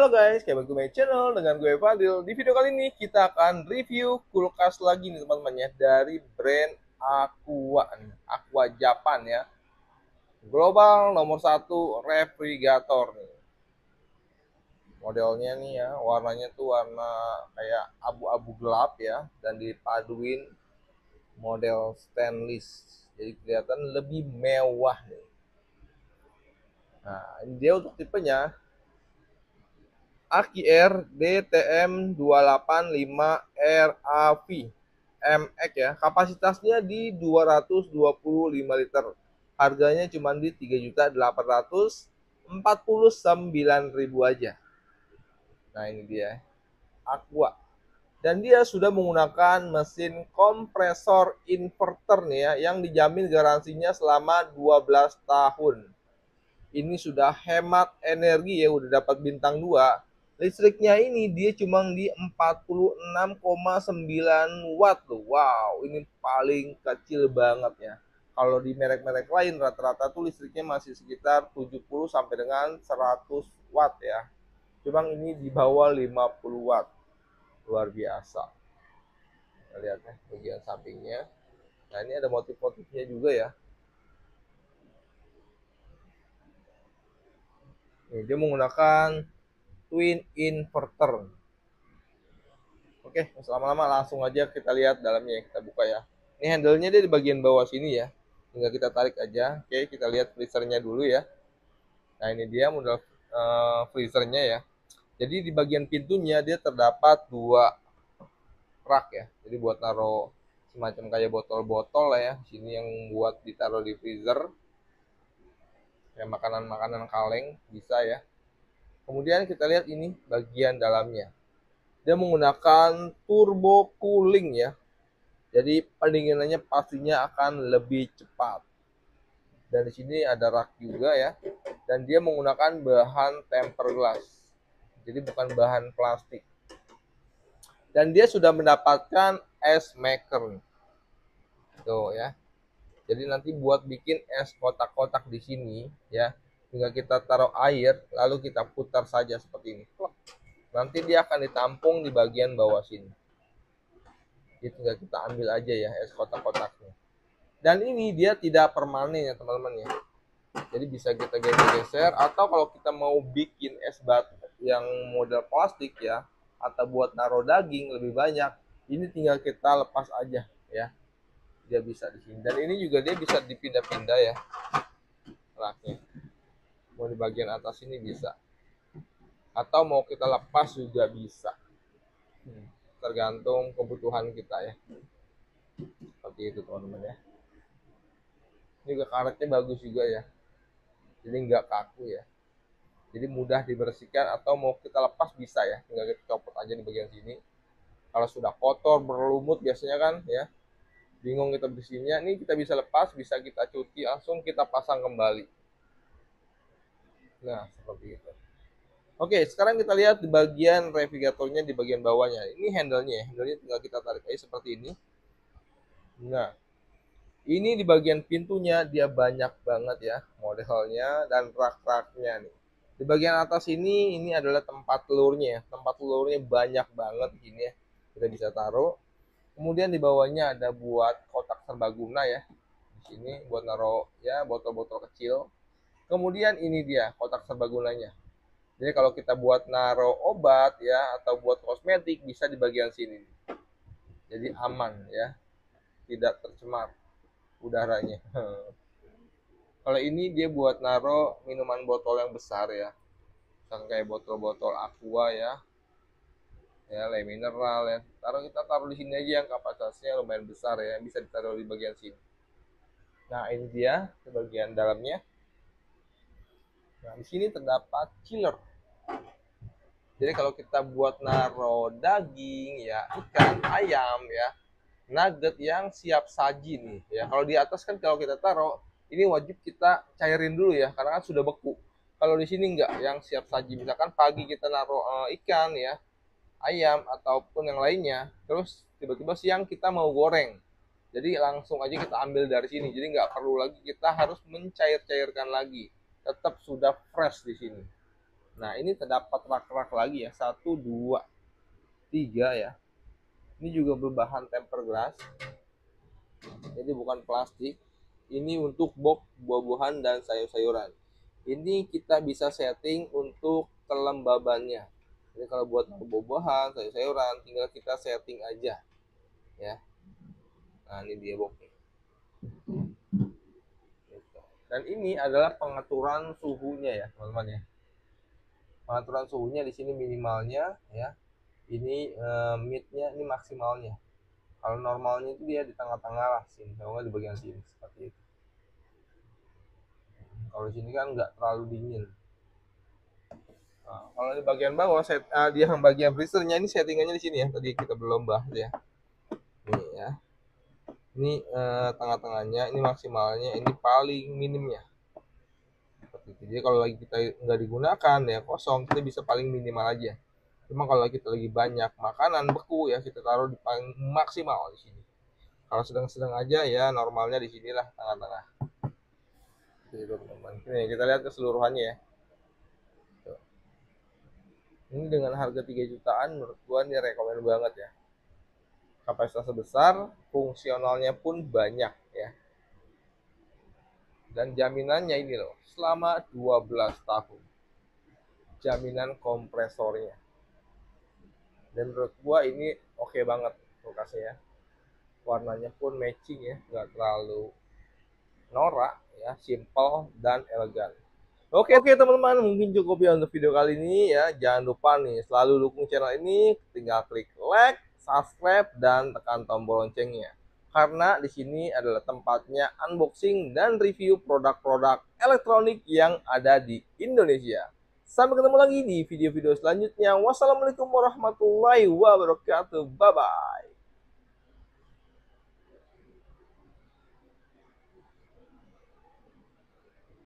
Halo guys, kembali ke my channel dengan gue Fadil. Di video kali ini kita akan review kulkas lagi nih teman-teman ya, dari brand Aqua nih. Aqua Japan ya. Global nomor 1 refrigerator nih. Modelnya nih ya, warnanya tuh warna kayak abu-abu gelap ya, dan dipaduin model stainless. Jadi kelihatan lebih mewah nih. Nah, ini dia untuk tipenya. AQR DTM 285 RAV MX ya. Kapasitasnya di 225 liter. Harganya cuma di 3.849.000 aja. Nah, ini dia Aqua. Dan dia sudah menggunakan mesin kompresor inverter nih ya, yang dijamin garansinya selama 12 tahun. Ini sudah hemat energi ya, udah dapat bintang 2. Listriknya ini dia cuma di 46,9 watt loh. Wow, ini paling kecil banget ya. Kalau di merek-merek lain rata-rata tuh listriknya masih sekitar 70 sampai dengan 100 watt ya. Cuma ini di bawah 50 watt. Luar biasa. Kita lihat ya bagian sampingnya. Nah, ini ada motif-motifnya juga ya. Nih, dia menggunakan twin inverter. Oke, lama-lama langsung aja kita lihat dalamnya, kita buka ya. Ini handle-nya dia di bagian bawah sini ya. Tinggal kita tarik aja. Oke, kita lihat freezer-nya dulu ya. Nah, ini dia model freezer-nya ya. Jadi di bagian pintunya dia terdapat 2 rak ya. Jadi buat naruh semacam kayak botol-botol lah ya. Sini yang buat ditaruh di freezer. Kayak makanan-makanan kaleng bisa ya. Kemudian kita lihat ini bagian dalamnya. Dia menggunakan turbo cooling ya. Jadi pendinginannya pastinya akan lebih cepat. Dan di sini ada rak juga ya. Dan dia menggunakan bahan temper glass. Jadi bukan bahan plastik. Dan dia sudah mendapatkan es maker. Tuh ya. Jadi nanti buat bikin es kotak-kotak di sini ya. Tinggal kita taruh air, lalu kita putar saja seperti ini. Nanti dia akan ditampung di bagian bawah sini. Jadi tinggal kita ambil aja ya es kotak-kotaknya. Dan ini dia tidak permanen ya teman-teman ya. Jadi bisa kita geser-geser, atau kalau kita mau bikin es batu yang model plastik ya, atau buat naruh daging lebih banyak, ini tinggal kita lepas aja ya. Dia bisa di sini. Dan ini juga dia bisa dipindah-pindah ya raknya. Mau di bagian atas ini bisa. Atau mau kita lepas juga bisa. Tergantung kebutuhan kita ya. Seperti itu teman-teman ya. Ini juga karetnya bagus juga ya. Jadi nggak kaku ya. Jadi mudah dibersihkan, atau mau kita lepas bisa ya. Tinggal kita copot aja di bagian sini. Kalau sudah kotor, berlumut biasanya kan ya. Bingung kita bersihinnya, ini kita bisa lepas, bisa kita cuci, langsung kita pasang kembali. Nah, seperti itu. Oke, sekarang kita lihat di bagian refrigeratornya di bagian bawahnya. Ini handle-nya. Handle-nya tinggal kita tarik aja seperti ini. Nah, ini di bagian pintunya dia banyak banget ya modelnya dan rak-raknya nih. Di bagian atas ini adalah tempat telurnya. Tempat telurnya banyak banget gini ya. Kita bisa taruh. Kemudian di bawahnya ada buat kotak serbaguna ya. Di sini buat naruh ya botol-botol kecil. Kemudian ini dia kotak serbagunanya. Jadi kalau kita buat naruh obat ya atau buat kosmetik bisa di bagian sini. Jadi aman ya. Tidak tercemar udaranya. Kalau ini dia buat naruh minuman botol yang besar ya. Kayak botol-botol aqua ya. Ya, le mineral ya. Kita taruh di sini aja yang kapasitasnya lumayan besar ya, bisa ditaruh di bagian sini. Nah, ini dia di bagian dalamnya. Nah, di sini terdapat chiller. Jadi kalau kita buat naruh daging ya, ikan, ayam ya, nugget yang siap saji nih ya. Kalau di atas kan kalau kita taruh, ini wajib kita cairin dulu ya, karena kan sudah beku. Kalau di sini enggak, yang siap saji. Misalkan pagi kita naruh ikan ya, ayam ataupun yang lainnya, terus tiba-tiba siang kita mau goreng, jadi langsung aja kita ambil dari sini, jadi nggak perlu lagi kita harus mencairkan lagi, tetap sudah fresh di sini. Nah, ini terdapat rak-rak lagi ya, 1, 2, 3 ya. Ini juga berbahan tempered glass, jadi bukan plastik. Ini untuk box buah-buahan dan sayur-sayuran. Ini kita bisa setting untuk kelembabannya. Jadi kalau buat buah-buahan, sayur-sayuran, tinggal kita setting aja ya. Nah, ini dia boxnya. Dan ini adalah pengaturan suhunya ya, teman-teman ya. Pengaturan suhunya di sini minimalnya ya. Ini midnya, ini maksimalnya. Kalau normalnya itu dia di tengah-tengah lah sini, kalau di bagian sini seperti itu. Kalau di sini kan nggak terlalu dingin. Nah, kalau di bagian bawah, dia yang bagian freezernya ini settingannya di sini ya. Tadi kita belum bahas ya. Ini ya. Ini tengah-tengahnya, ini maksimalnya, ini paling minimnya. Seperti itu. Jadi kalau lagi kita nggak digunakan ya kosong, kita bisa paling minimal aja. Cuma kalau kita lagi banyak makanan beku ya, kita taruh di paling maksimal di sini. Kalau sedang-sedang aja ya normalnya di sinilah tengah-tengah. Gitu, teman-teman. Ini kita lihat keseluruhannya ya. Ini dengan harga 3 jutaan menurut gua ini rekomend banget ya. Kapasitasnya besar, fungsionalnya pun banyak ya. Dan jaminannya ini loh, selama 12 tahun. Jaminan kompresornya. Dan menurut gua ini oke banget kulkasnya ya. Warnanya pun matching ya, nggak terlalu norak ya, simple dan elegan. Oke teman-teman, mungkin cukup ya untuk video kali ini ya. Jangan lupa nih selalu dukung channel ini, tinggal klik like, subscribe dan tekan tombol loncengnya. Karena di sini adalah tempatnya unboxing dan review produk-produk elektronik yang ada di Indonesia. Sampai ketemu lagi di video-video selanjutnya. Wassalamualaikum warahmatullahi wabarakatuh. Bye bye.